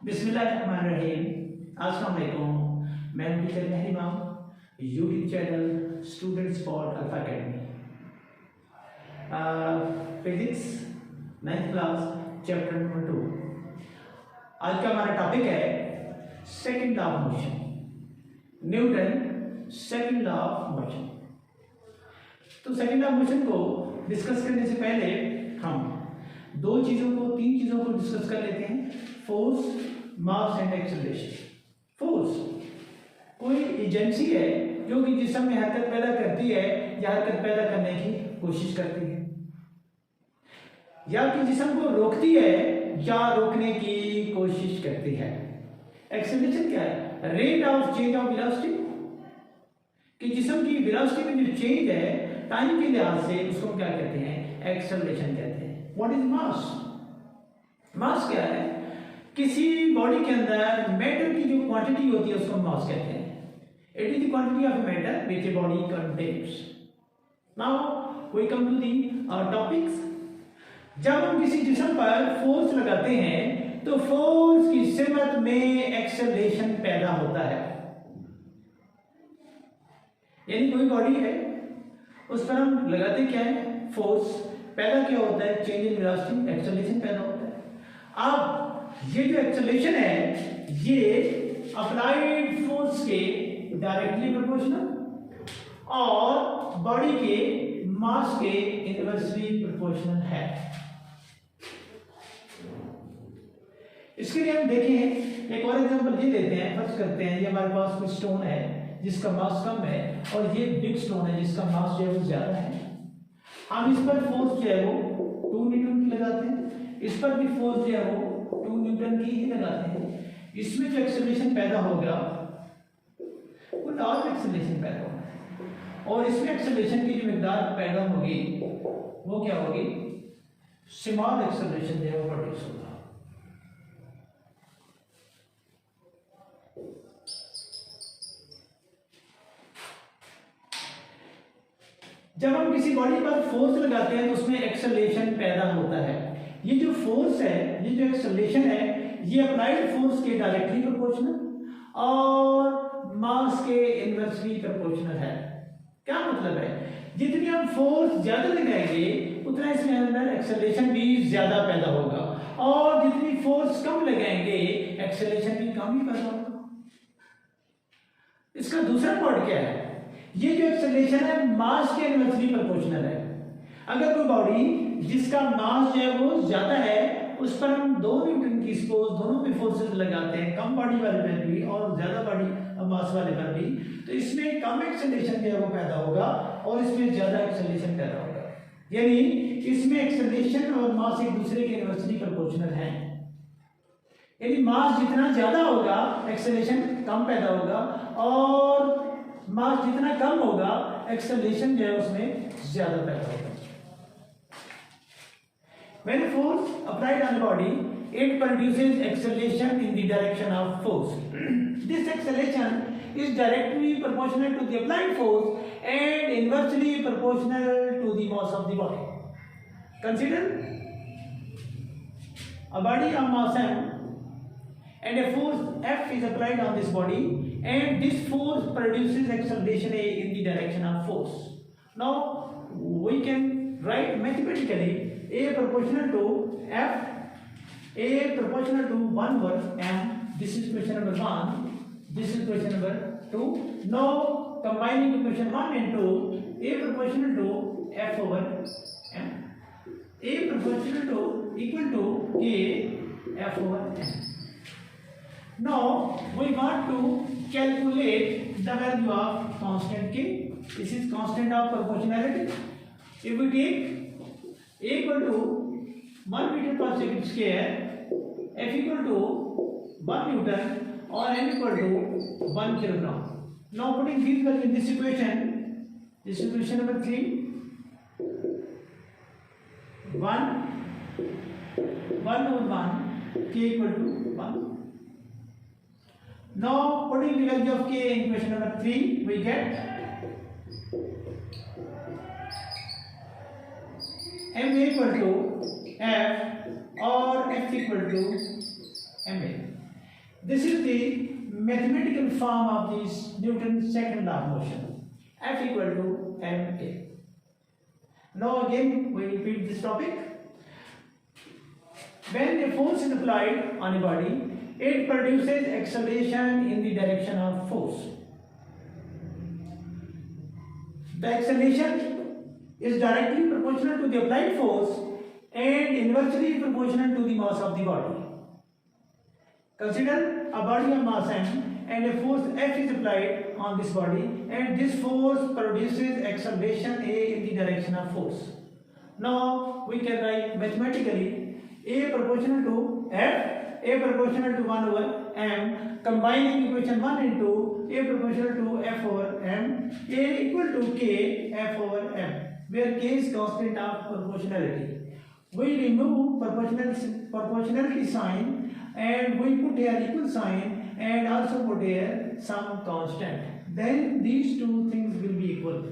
बिस्मिल्लाहिर्रहमानिर्रहीम। अस्सलाम वालेकुम। मैं हूं टीचर मेहरी इमाम, YouTube channel student spot alpha academy. Physics 9th class chapter number 2। आज का हमारा टॉपिक है second law of motion, Newton second law of motion. तो सेकंड लॉ ऑफ मोशन को डिस्कस करने से पहले हम तीन चीजों को डिस्कस कर लेते हैं। Force, mass and acceleration. Force कोई एजेंसी है जो कि जिस्म में हरकत पैदा करती है या हरकत पैदा करने की कोशिश करती है, या कि जिस्म को रोकती है या रोकने की कोशिश करती है। एक्सेलरेशन क्या है? Rate of change of velocity, कि जिस्म की वेलोसिटी में जो चेंज है टाइम के लिहाज से, उसको क्या कहते हैं? एक्सेलरेशन कहते हैं। What is mass? मास क्या है? किसी बॉडी के अंदर मैटर की जो क्वांटिटी होती है उसको मास कहते हैं। It is the quantity of matter which a body contains. Now we come to the topics. जब हम किसी जिस्म पर फोर्स लगाते हैं तो फोर्स की सिमत में एक्सेलरेशन पैदा होता है। यानी कोई बॉडी है, उस पर हम लगाते क्या है? फोर्स। पैदा क्या होता है? चेंज इन वेलोसिटी, एक्सेलरेशन पैदा होता है। अब ये जो एक्सेलरेशन है ये अप्लाइड फोर्स के डायरेक्टली प्रोपोर्शनल और बॉडी के मास के इनवर्सली प्रोपोर्शनल है। इसके लिए हम देखें, एक और एग्जांपल ये देते हैं। फर्ज करते हैं ये हमारे पास कोई स्टोन है जिसका मास कम है और ये बिग स्टोन है जिसका मास जो है वो ज्यादा है। हम इस पर फोर्स जो है वो 2 न्यूटन की लगाते हैं, इस पर भी फोर्स जो है वो 2 न्यूटन की ही लगाते हैं। इसमें जो एक्सेलरेशन पैदा होगा वो लार्ज एक्सेलरेशन पैदा होगा, और इसमें एक्सेलरेशन की जो मिकदार पैदा होगी वो क्या होगी? स्मॉल एक्सेलरेशन जो है वो प्रोड्यूस होगा। जब हम किसी बॉडी पर फोर्स लगाते हैं तो उसमें एक्सेलरेशन पैदा होता है। ये जो फोर्स है, ये जो एक्सेलरेशन है, ये अप्लाइड फोर्स के डायरेक्टली प्रोपोर्शनल और मास के इनवर्सली प्रोपोर्शनल है। क्या मतलब है? जितनी हम फोर्स ज्यादा लगाएंगे उतना इसमें अंदर एक्सेलरेशन भी ज्यादा पैदा होगा, और जितनी फोर्स कम लगाएंगे एक्सेलरेशन भी कम ही पैदा होगा। इसका दूसरा पार्ट क्या है? ये जो एक्सेलरेशन है मास के इनवर्सली प्रोपोर्शनल है। अगर कोई बॉडी जिसका मास जो है वो ज्यादा है उस पर हम 2 न्यूटन की सपोज दोनों पे फोर्सेस लगाते हैं, कम बॉडी वाले पर भी और ज्यादा बॉडी मास वाले पर भी, तो इसमें कम एक्सेलरेशन जो है वो पैदा होगा और इसमें ज्यादा एक्सेलरेशन पैदा होगा। यानी इसमें एक्सेलरेशन और मास एक दूसरे के इनवर्सली प्रोपोर्शनल है। यानी मास जितना ज्यादा होगा एक्सेलरेशन कम पैदा होगा, और मास जितना कम होगा एक्सेलरेशन जो है उसमें ज्यादा पैदा होगा। When force applied on the body, it produces acceleration in the direction of force. This acceleration is directly proportional to the applied force and inversely proportional to the mass of the body. Consider a body of mass m and a force F is applied on this body, and this force produces acceleration A in the direction of force. Now we can write mathematically A proportional to F, A proportional to 1 over m. This is question number 1. This is question number 2. Now combining question 1 and 2, A proportional to F over m, A proportional to equal to K F over m. Now we want to calculate the value of constant K. This is constant of proportionality. If we take A equal to 1 meter per second square, F equal to 1 Newton, or m equal to 1 kilogram. Now putting these values in this equation, this is equation number 3, 1 over 1, K equal to 1. Now putting the value of K in equation number 3, we get m equal to F or F equal to ma. This is the mathematical form of this Newton's second law of motion. F equal to ma. Now again we repeat this topic. When a force is applied on a body, it produces acceleration in the direction of force. The acceleration is directly proportional to the applied force and inversely proportional to the mass of the body. Consider a body of mass m and a force F is applied on this body, and this force produces acceleration A in the direction of force. Now we can write mathematically A proportional to F, A proportional to 1 over m, combining equation 1 and 2, A proportional to F over m, A equal to K F over m, where K is constant of proportionality. We remove proportionality sign and we put here equal sign and also put here some constant. Then these two things will be equal.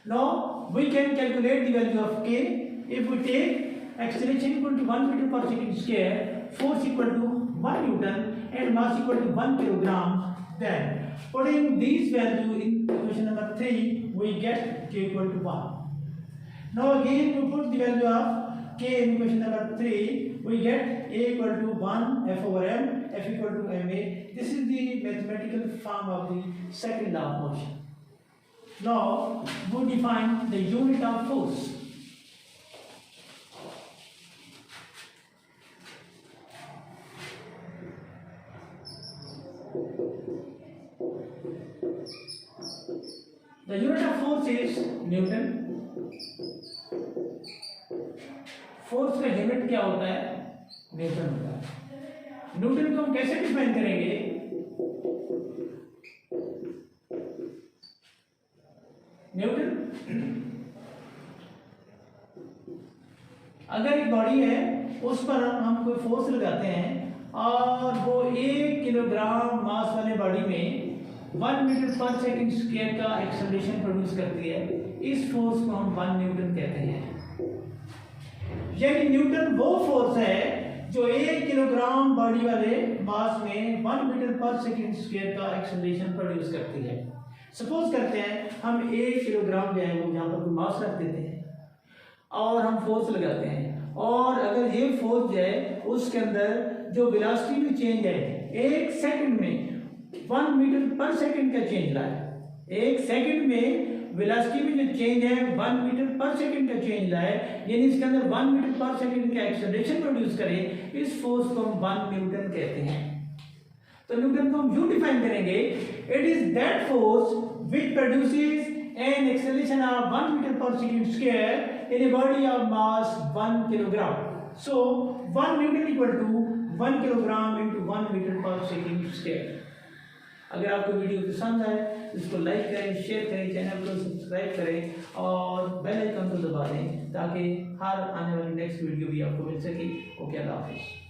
Now we can calculate the value of K. If we take acceleration equal to 1 meter per second square, force equal to 1 Newton and mass equal to 1 kilogram, then putting these values in equation number 3, we get K equal to 1. Now again we put the value of K in equation number 3, we get A equal to 1 F over m, F equal to ma. This is the mathematical form of the second law of motion. Now we define the unit of force. The unit of force is Newton. Force का unit क्या होता है? Newton होता है. Newton को हम कैसे define करेंगे? न्यूटन, अगर एक बॉडी है उस पर हम कोई फोर्स लगाते हैं और वो 1 किलोग्राम मास वाले बॉडी में 1 मीटर पर सेकंड स्क्वायर का एक्सेलरेशन प्रोड्यूस करती है, इस फोर्स को हम 1 न्यूटन कहते हैं. यानी न्यूटन वो फोर्स है जो 1 किलोग्राम बॉडी वाले मास में 1 मीटर पर सेकंड स्क्वायर का एक्सेलरेशन प्रोड्यूस करती है. सपोज करते हैं हम 1 किलोग्राम जो है वो यहाँ पर कोई मास रख देते हैं और हम फोर्स लगाते हैं, और अगर ये फोर्स जो है उसके अंदर जो वेलोसिटी में चेंज है 1 सेकंड में 1 मीटर पर सेकंड का चेंज लाए. 1 सेकंड में वेलोसिटी में जो चेंज है 1 मीटर पर सेकंड का चेंज लाए, यानी इसके अंदर 1 मीटर पर सेकंड का एक्सेलरेशन प्रोड्यूस करे, इस फोर्स को हम 1 न्यूटन कहते हैं. तो न्यूटन को हम यूं डिफाइन करेंगे, it is that force which produces an acceleration of 1 metre per second square in a body of mass 1 kilogram. So 1 newton equal to 1 kilogram into 1 metre per second square. अगर आपको video पसंद आए इसको like करें, share करें, channel को subscribe करें और बेल आइकन को दबा दें ताकि हर आने वाली नेक्स्ट वीडियो भी आपको मिल सके. ओके, अल्लाह हाफिज़.